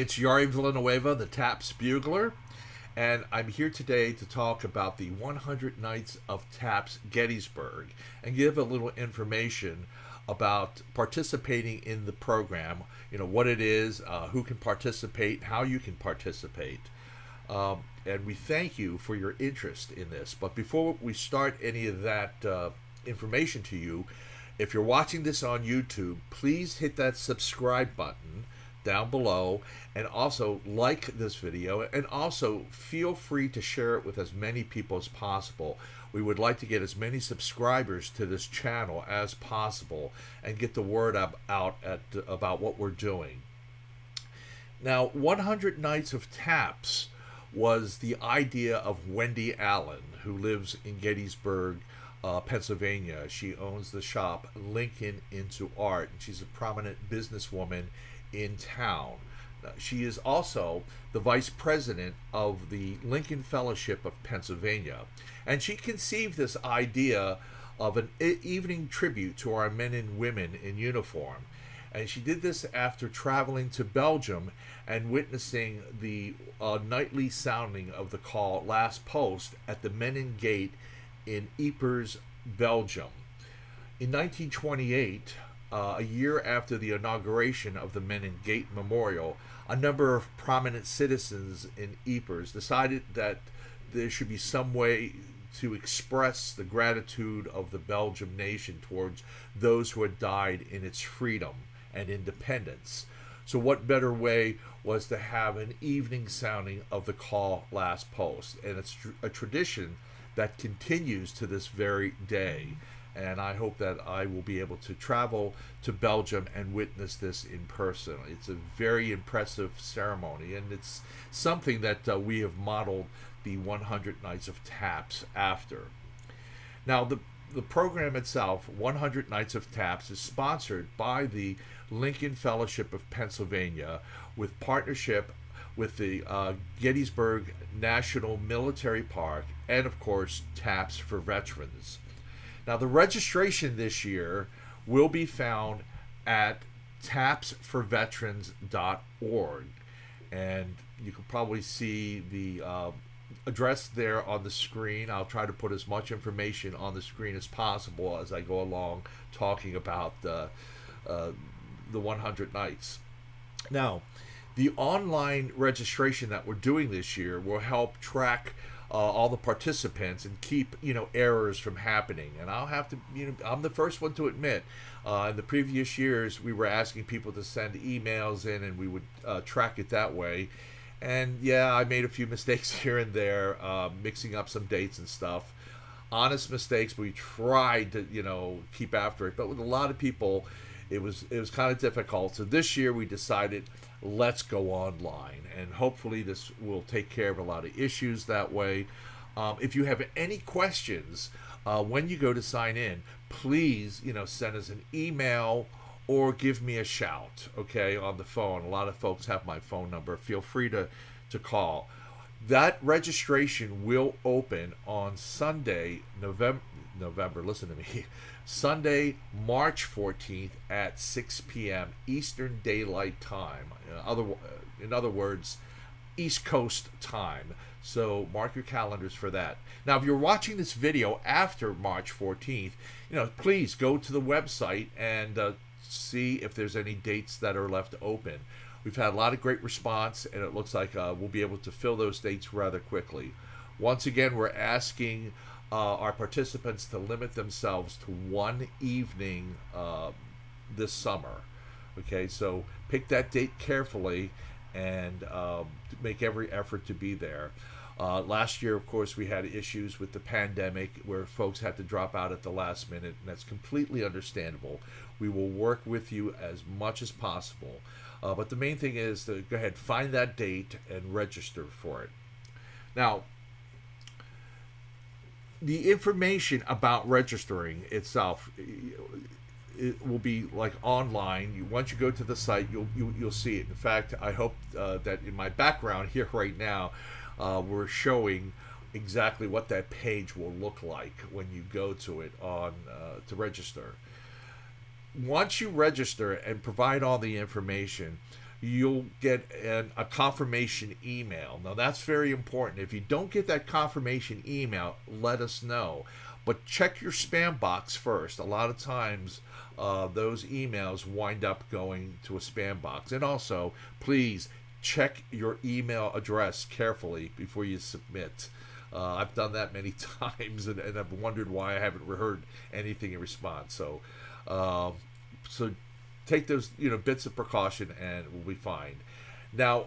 it's Yari Villanueva, the Taps Bugler, and I'm here today to talk about the 100 Nights of Taps Gettysburg and give a little information about participating in the program. You know, what it is, who can participate, how you can participate. And we thank you for your interest in this. But before we start any of that information to you, if you're watching this on YouTube, please hit that subscribe button down below and also like this video, and also feel free to share it with as many people as possible. We would like to get as many subscribers to this channel as possible and get the word out about what we're doing. Now, 100 Nights of Taps was the idea of Wendy Allen, who lives in Gettysburg, Pennsylvania. She owns the shop Lincoln Into Art, and she's a prominent businesswoman in town. She is also the vice president of the Lincoln Fellowship of Pennsylvania, and she conceived this idea of an evening tribute to our men and women in uniform. And she did this after traveling to Belgium and witnessing the nightly sounding of the call last post at the Menin Gate in Ypres, Belgium. In 1928, a year after the inauguration of the Menin Gate Memorial, a number of prominent citizens in Ypres decided that there should be some way to express the gratitude of the Belgian nation towards those who had died in its freedom and independence. So what better way was to have an evening sounding of the call last post? And it's a tradition that continues to this very day. And I hope that I will be able to travel to Belgium and witness this in person. It's a very impressive ceremony, and it's something that we have modeled the 100 Nights of Taps after. Now, the program itself, 100 Nights of Taps, is sponsored by the Lincoln Fellowship of Pennsylvania with partnership with the Gettysburg National Military Park and, of course, Taps for Veterans. Now, the registration this year will be found at tapsforveterans.org, and you can probably see the address there on the screen. I'll try to put as much information on the screen as possible as I go along talking about the 100 Nights. Now, the online registration that we're doing this year will help track all the participants and keep errors from happening. And I'll have to, I'm the first one to admit, in the previous years we were asking people to send emails in, and we would track it that way. And yeah, I made a few mistakes here and there, mixing up some dates and stuff. Honest mistakes. We tried to keep after it, but with a lot of people it was kind of difficult. So this year we decided, let's go online, and hopefully this will take care of a lot of issues that way. If you have any questions when you go to sign in, please send us an email or give me a shout, okay, on the phone. A lot of folks have my phone number. Feel free to call. That registration will open on Sunday, listen to me, Sunday, March 14th at 6 p.m. Eastern Daylight Time. In other words, East Coast time. So mark your calendars for that. Now, if you're watching this video after March 14th, please go to the website and see if there's any dates that are left open. We've had a lot of great response, and it looks like we'll be able to fill those dates rather quickly. Once again, we're asking our participants to limit themselves to one evening this summer. Okay, so pick that date carefully and make every effort to be there. Last year, of course, we had issues with the pandemic where folks had to drop out at the last minute, and that's completely understandable. We will work with you as much as possible. But the main thing is to go ahead, find that date, and register for it. Now, the information about registering itself, it will be like online. Once you go to the site, you'll see it. In fact, I hope that in my background here right now, we're showing exactly what that page will look like when you go to it on to register. Once you register and provide all the information, you'll get a confirmation email. Now, that's very important. If you don't get that confirmation email, let us know. But check your spam box first. A lot of times, those emails wind up going to a spam box. And also, please check your email address carefully before you submit. I've done that many times, and I've wondered why I haven't heard anything in response. So take those bits of precaution, and we'll be fine. Now,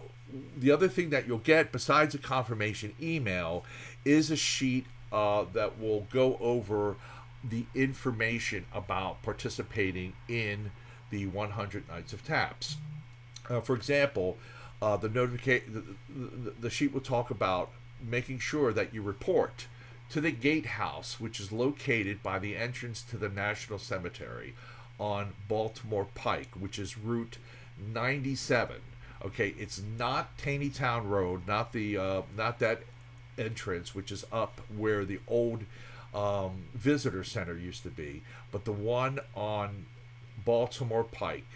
the other thing that you'll get besides a confirmation email is a sheet that will go over the information about participating in the 100 Nights of Taps. For example, the sheet will talk about making sure that you report to the gatehouse, which is located by the entrance to the National Cemetery on Baltimore Pike, which is Route 97. Okay, it's not Taneytown Road, not that entrance, which is up where the old visitor center used to be, but the one on Baltimore Pike.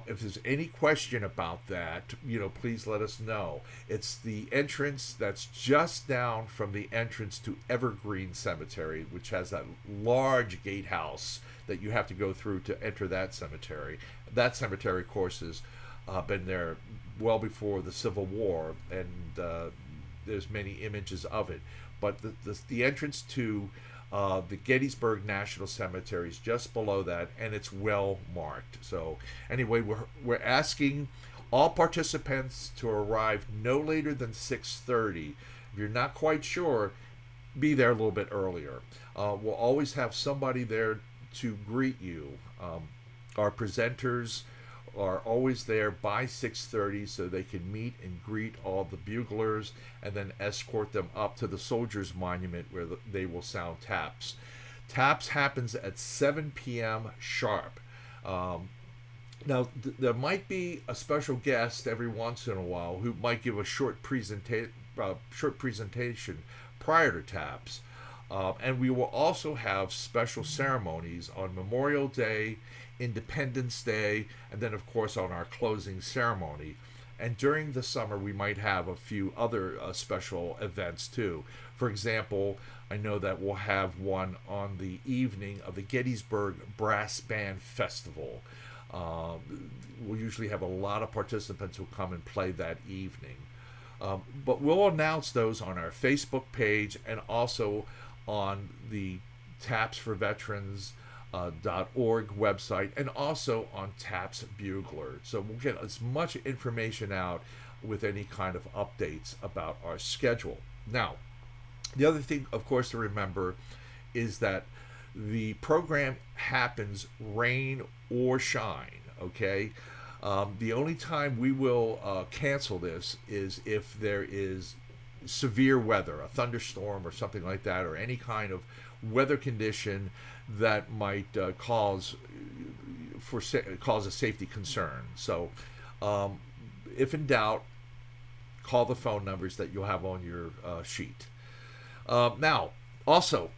If there's any question about that, please let us know. It's the entrance that's just down from the entrance to Evergreen Cemetery, which has that large gatehouse that you have to go through to enter that cemetery. That cemetery, of course, has been there well before the Civil War, and there's many images of it. But the entrance to the Gettysburg National Cemetery is just below that, and it's well marked. So anyway, we're asking all participants to arrive no later than 6:30. If you're not quite sure, be there a little bit earlier. We'll always have somebody there to greet you. Our presenters are always there by 6:30 so they can meet and greet all the buglers and then escort them up to the Soldiers Monument where they will sound taps. Taps happens at 7 p.m. sharp. Now, there might be a special guest every once in a while who might give a short presentation prior to taps. And we will also have special ceremonies on Memorial Day, Independence Day, and then, of course, on our closing ceremony. And during the summer, we might have a few other special events, too. For example, I know that we'll have one on the evening of the Gettysburg Brass Band Festival. We'll usually have a lot of participants who come and play that evening. But we'll announce those on our Facebook page and also on the Taps for Veterans .org website, and also on Taps Bugler. So we'll get as much information out with any kind of updates about our schedule. Now, the other thing, of course, to remember is that the program happens rain or shine, okay? The only time we will cancel this is if there is severe weather, a thunderstorm or something like that, or any kind of weather condition that might cause a safety concern. So if in doubt, call the phone numbers that you'll have on your sheet. Now, also,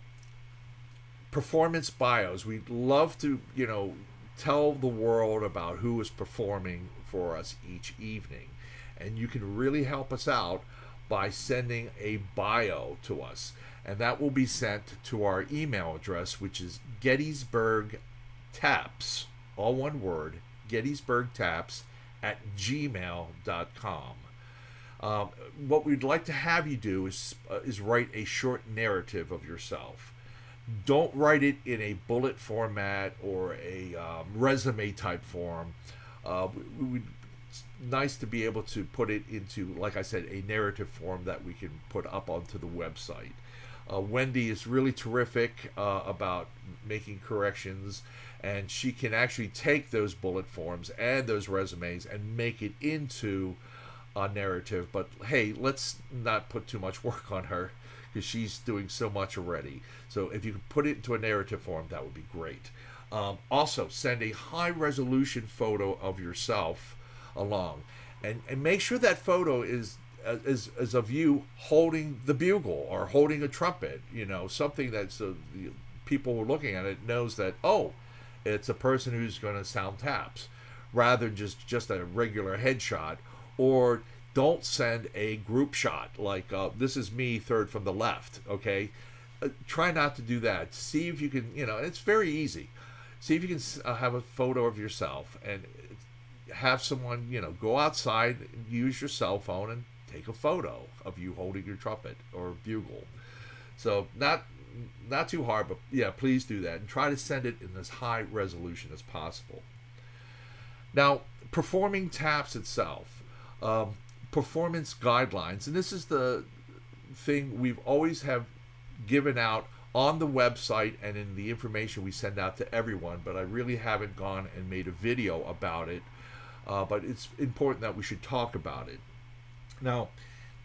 performance bios. We'd love to, tell the world about who is performing for us each evening. And you can really help us out by sending a bio to us. And that will be sent to our email address, which is Gettysburg Taps, all one word, Gettysburg Taps @gmail.com. What we'd like to have you do is write a short narrative of yourself. Don't write it in a bullet format or a resume type form. It's nice to be able to put it into, like I said, a narrative form that we can put up onto the website. Wendy is really terrific about making corrections, and she can actually take those bullet forms and those resumes and make it into a narrative. But hey, let's not put too much work on her because she's doing so much already. So if you could put it into a narrative form, that would be great. Also, send a high-resolution photo of yourself along, and make sure that photo is of you holding the bugle or holding a trumpet, something that so people who are looking at it knows that, oh, it's a person who's going to sound taps. rather than just a regular headshot, or don't send a group shot like this is me third from the left. Okay, try not to do that. See if you can, it's very easy. See if you can have a photo of yourself and have someone, go outside, use your cell phone, and take a photo of you holding your trumpet or bugle. So not too hard, but yeah, please do that and try to send it in as high resolution as possible. Now, performing taps itself, performance guidelines, and this is the thing we've always have given out on the website and in the information we send out to everyone, but I really haven't gone and made a video about it. But it's important that we should talk about it. Now,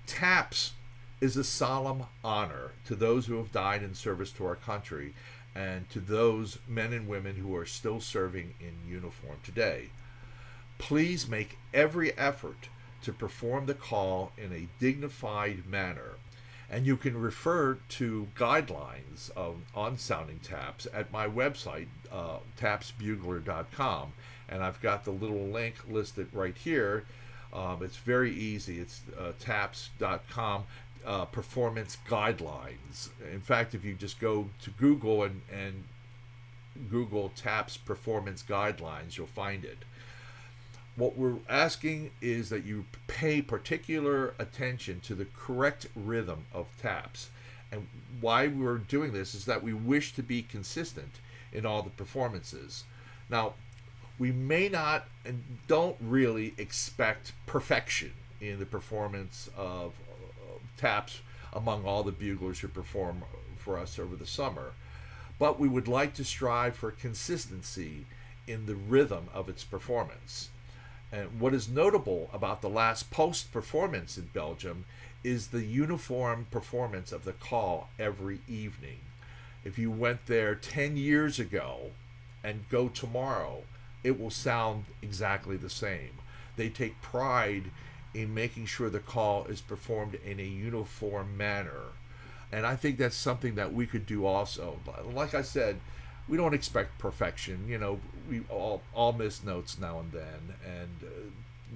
taps is a solemn honor to those who have died in service to our country and to those men and women who are still serving in uniform today. Please make every effort to perform the call in a dignified manner. And you can refer to guidelines on sounding taps at my website, tapsbugler.com. And I've got the little link listed right here. It's very easy. It's taps.com, performance guidelines. In fact, if you just go to Google and Google taps performance guidelines, you'll find it. What we're asking is that you pay particular attention to the correct rhythm of taps. And why we're doing this is that we wish to be consistent in all the performances. Now, we may not and don't really expect perfection in the performance of taps among all the buglers who perform for us over the summer, but we would like to strive for consistency in the rhythm of its performance. And what is notable about the last post-performance in Belgium is the uniform performance of the call every evening. If you went there 10 years ago and go tomorrow, it will sound exactly the same. They take pride in making sure the call is performed in a uniform manner. And I think that's something that we could do also. Like I said, we don't expect perfection. We all miss notes now and then, and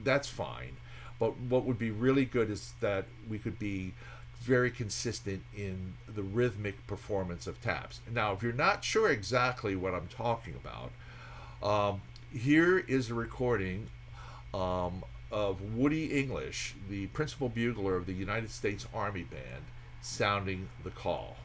that's fine. But what would be really good is that we could be very consistent in the rhythmic performance of taps. Now, if you're not sure exactly what I'm talking about, here is a recording of Woody English, the principal bugler of the United States Army Band, sounding the call.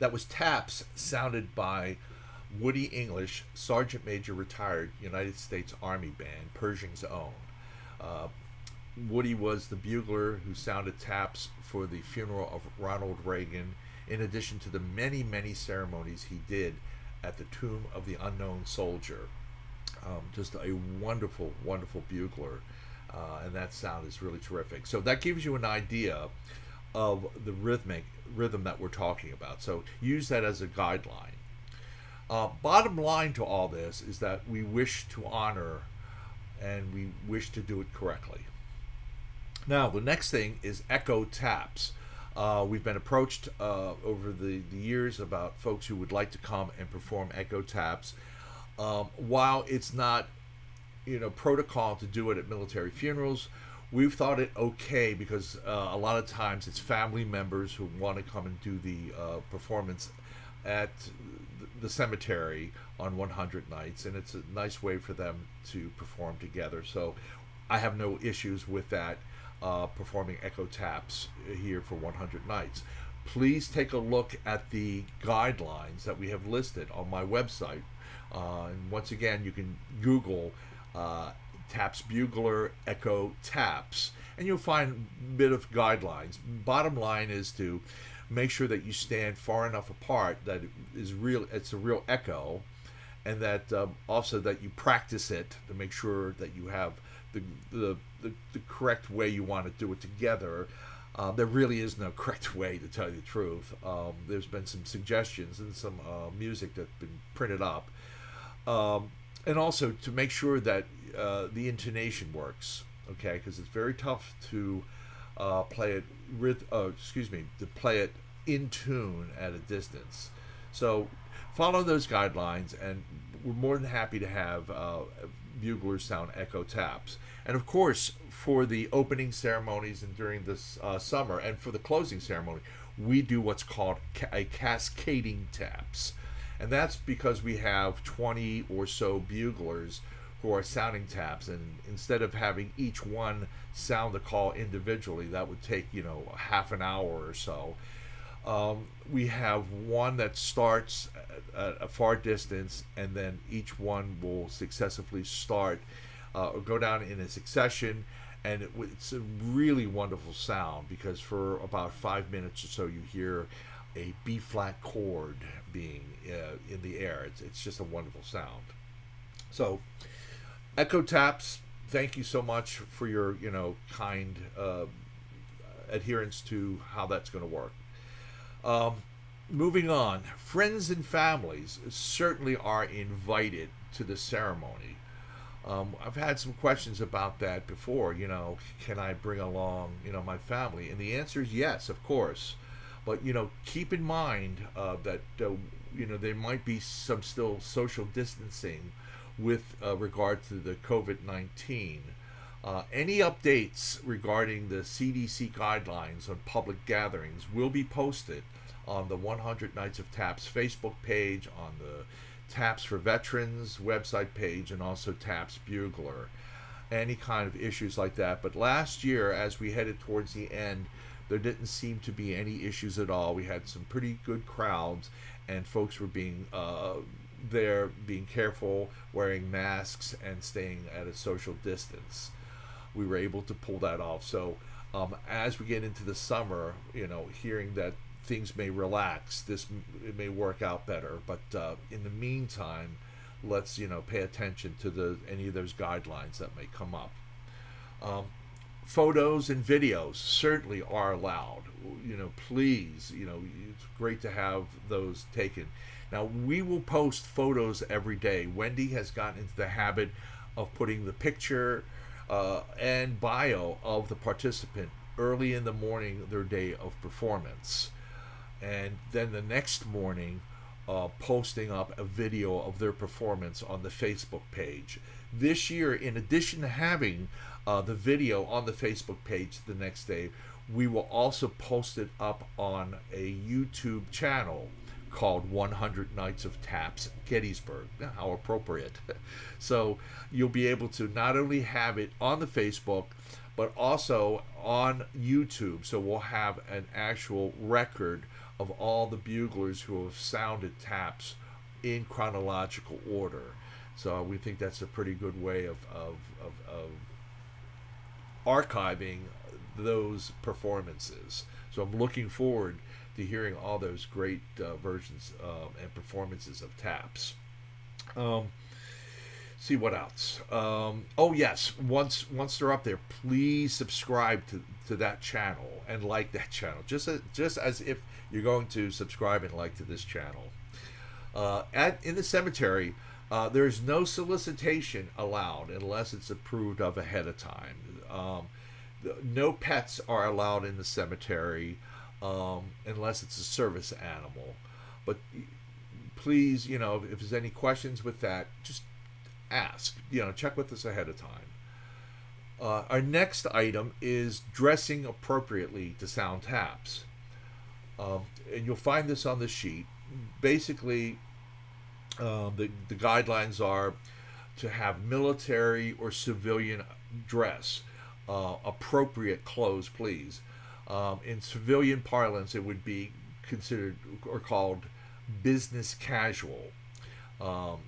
That was taps sounded by Woody English, Sergeant Major retired, United States Army Band, Pershing's own. Woody was the bugler who sounded taps for the funeral of Ronald Reagan, in addition to the many, many ceremonies he did at the tomb of the unknown soldier. Just a wonderful, wonderful bugler, and that sound is really terrific. So that gives you an idea of the rhythm that we're talking about. So use that as a guideline. Bottom line to all this is that we wish to honor and we wish to do it correctly. Now, the next thing is echo taps. We've been approached over the years about folks who would like to come and perform echo taps. While it's not, protocol to do it at military funerals, we've thought it okay because a lot of times it's family members who want to come and do the performance at the cemetery on 100 nights, and it's a nice way for them to perform together. So I have no issues with that, performing echo taps here for 100 nights. Please take a look at the guidelines that we have listed on my website. And once again, you can Google Taps Bugler Echo Taps, and you'll find a bit of guidelines. Bottom line is to make sure that you stand far enough apart that it's a real echo, and that also that you practice it to make sure that you have the correct way you want to do it together. There really is no correct way, to tell you the truth. There's been some suggestions and some music that's been printed up, and also to make sure that the intonation works. Okay, because it's very tough to play it to play it in tune at a distance. So follow those guidelines, and we're more than happy to have buglers sound echo taps. And of course, for the opening ceremonies and during this summer, and for the closing ceremony, we do what's called a cascading taps. And that's because we have 20 or so buglers who are sounding taps, and instead of having each one sound the call individually, that would take half an hour or so. We have one that starts at a far distance, and then each one will successively start or go down in a succession, and it's a really wonderful sound, because for about 5 minutes or so you hear a B flat chord being in the air. It's just a wonderful sound. So echo taps, thank you so much for your kind adherence to how that's going to work. Moving on, friends and families certainly are invited to the ceremony. I've had some questions about that before. Can I bring along my family? And the answer is yes, of course. But keep in mind that there might be some still social distancing with regard to the COVID-19. Any updates regarding the CDC guidelines on public gatherings will be posted on the 100 Nights of Taps Facebook page, on the Taps for Veterans website page, and also Taps Bugler. Any kind of issues like that. But last year, as we headed towards the end, there didn't seem to be any issues at all. We had some pretty good crowds, and folks were being being careful, wearing masks, and staying at a social distance. We were able to pull that off. So as we get into the summer, hearing that things may relax, it may work out better. But in the meantime, let's pay attention to any of those guidelines that may come up. Photos and videos certainly are allowed. Please, it's great to have those taken. Now, we will post photos every day. Wendy has gotten into the habit of putting the picture and bio of the participant early in the morning, their day of performance. And then the next morning, posting up a video of their performance on the Facebook page. This year, in addition to having the video on the Facebook page the next day, we will also post it up on a YouTube channel called 100 Nights of Taps Gettysburg. How appropriate. So you'll be able to not only have it on the Facebook, but also on YouTube. So we'll have an actual record of all the buglers who have sounded taps in chronological order. So we think that's a pretty good way of archiving those performances. So I'm looking forward to hearing all those great versions and performances of taps. See what else. Oh yes, once they're up there, please subscribe to that channel and like that channel, just as if you're going to subscribe and like to this channel. In the cemetery, there is no solicitation allowed unless it's approved of ahead of time. No pets are allowed in the cemetery unless it's a service animal. But please, if there's any questions with that, just ask. Check with us ahead of time. Our next item is dressing appropriately to sound taps. And you'll find this on the sheet. basically, the guidelines are to have military or civilian dress, appropriate clothes, please. In civilian parlance, it would be considered or called business casual. Um,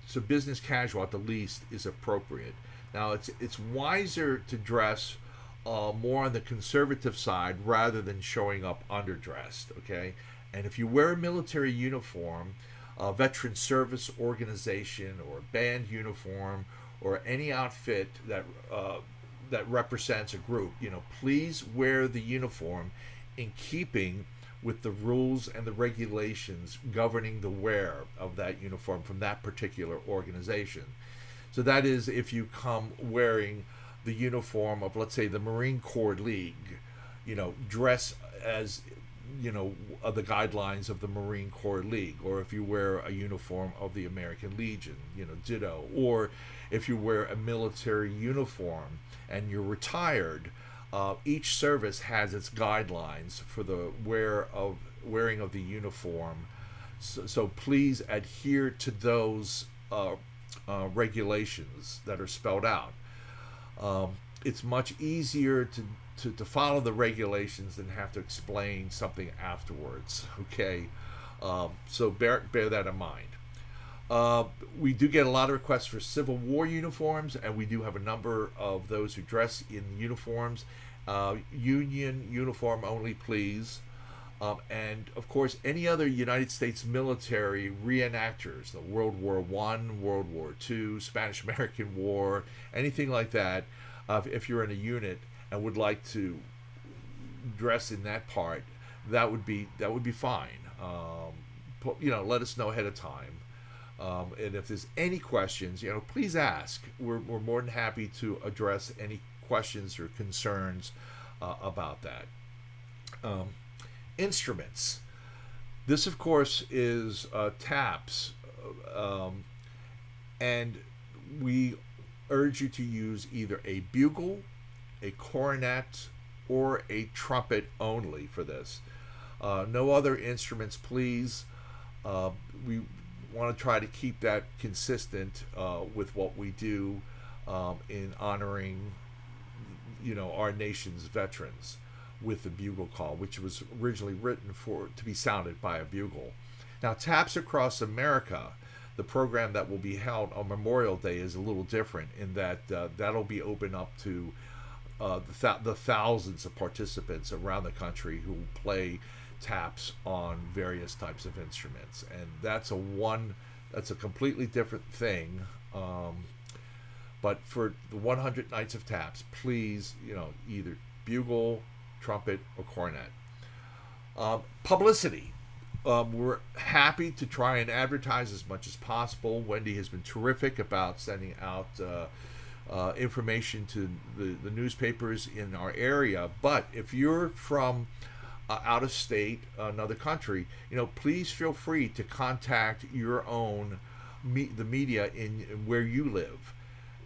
so business casual at the least is appropriate. Now it's wiser to dress more on the conservative side rather than showing up underdressed. Okay, and if you wear a military uniform, a veteran service organization or band uniform or any outfit that represents a group, please wear the uniform in keeping with the rules and the regulations governing the wear of that uniform from that particular organization. So that is, if you come wearing the uniform of, let's say, the Marine Corps League, dress as, the guidelines of the Marine Corps League, or if you wear a uniform of the American Legion, ditto, or if you wear a military uniform and you're retired, each service has its guidelines for the wearing of the uniform. So please adhere to those regulations that are spelled out. It's much easier to follow the regulations than have to explain something afterwards. Okay, so bear that in mind. We do get a lot of requests for Civil War uniforms, and we do have a number of those who dress in uniforms. Union uniform only, please. And of course, any other United States military reenactors, the World War I, World War II, Spanish American War, anything like that. If you're in a unit and would like to dress in that part, that would be fine. Let us know ahead of time. And if there's any questions, please ask. We're more than happy to address any questions or concerns about that. Instruments. This, of course, is taps, and we urge you to use either a bugle, a cornet, or a trumpet only for this. No other instruments, please. We want to try to keep that consistent with what we do in honoring, our nation's veterans with the bugle call, which was originally written to be sounded by a bugle. Now, Taps Across America, the program that will be held on Memorial Day, is a little different in that that'll be open up to the thousands of participants around the country who play taps on various types of instruments, and that's a completely different thing. But for the 100 Nights of Taps, please, either bugle, trumpet, or cornet. Publicity. We're happy to try and advertise as much as possible. Wendy has been terrific about sending out information to the newspapers in our area. But if you're from out of state, another country, please feel free to contact your own the media in where you live,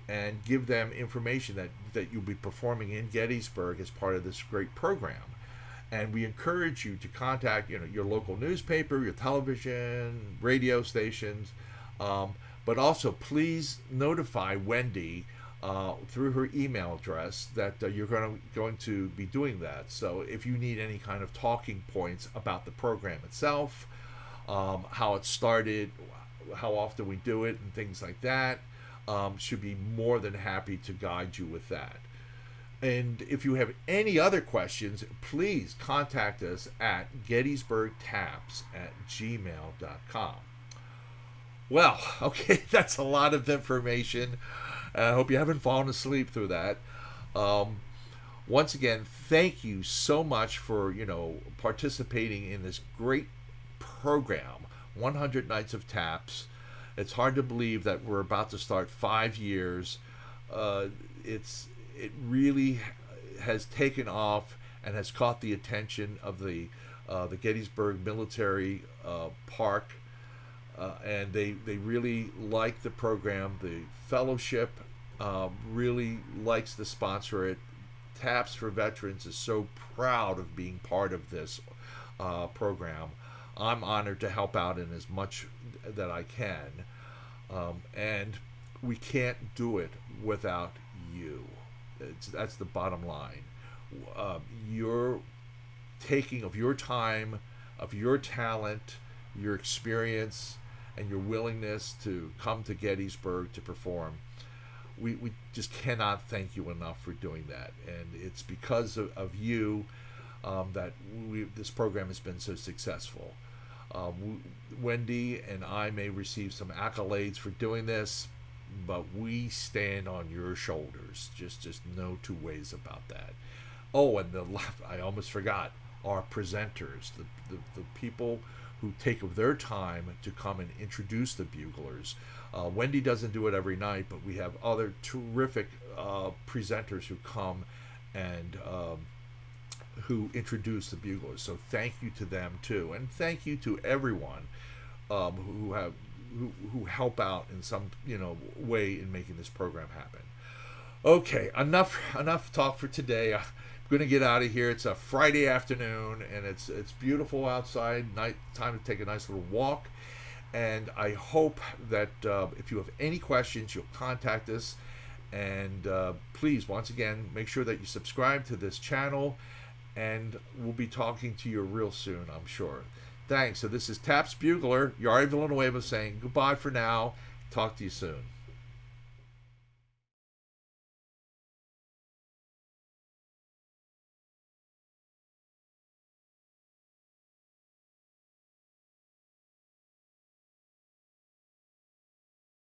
and give them information that you'll be performing in Gettysburg as part of this great program. And we encourage you to contact your local newspaper, your television, radio stations, but also please notify Wendy through her email address that you're going to be doing that. So if you need any kind of talking points about the program itself, how it started, how often we do it, and things like that, should be more than happy to guide you with that. And if you have any other questions, please contact us at gettysburgtaps@gmail.com. Well, okay, that's a lot of information. I hope you haven't fallen asleep through that. Once again, thank you so much for participating in this great program, 100 Nights of Taps. It's hard to believe that we're about to start 5 years. It really has taken off and has caught the attention of the Gettysburg Military Park, and they really like the program. The fellowship really likes to sponsor it. Taps for Veterans is so proud of being part of this program. I'm honored to help out in as much that I can. And we can't do it without you. That's the bottom line. Your taking of your time, of your talent, your experience, and your willingness to come to Gettysburg to perform. We just cannot thank you enough for doing that. And it's because of you that this program has been so successful. Wendy and I may receive some accolades for doing this, but we stand on your shoulders. Just no two ways about that. Oh, and I almost forgot, our presenters, the people who take of their time to come and introduce the buglers. Wendy doesn't do it every night, but we have other terrific presenters who come and who introduce the buglers. So thank you to them too, and thank you to everyone who help out in some way in making this program happen. Okay, enough talk for today. I'm going to get out of here. It's a Friday afternoon, and it's beautiful outside. Time to take a nice little walk. And I hope that if you have any questions, you'll contact us. And please, once again, make sure that you subscribe to this channel. And we'll be talking to you real soon, I'm sure. Thanks. So this is Taps Bugler, Yari Villanueva, saying goodbye for now. Talk to you soon.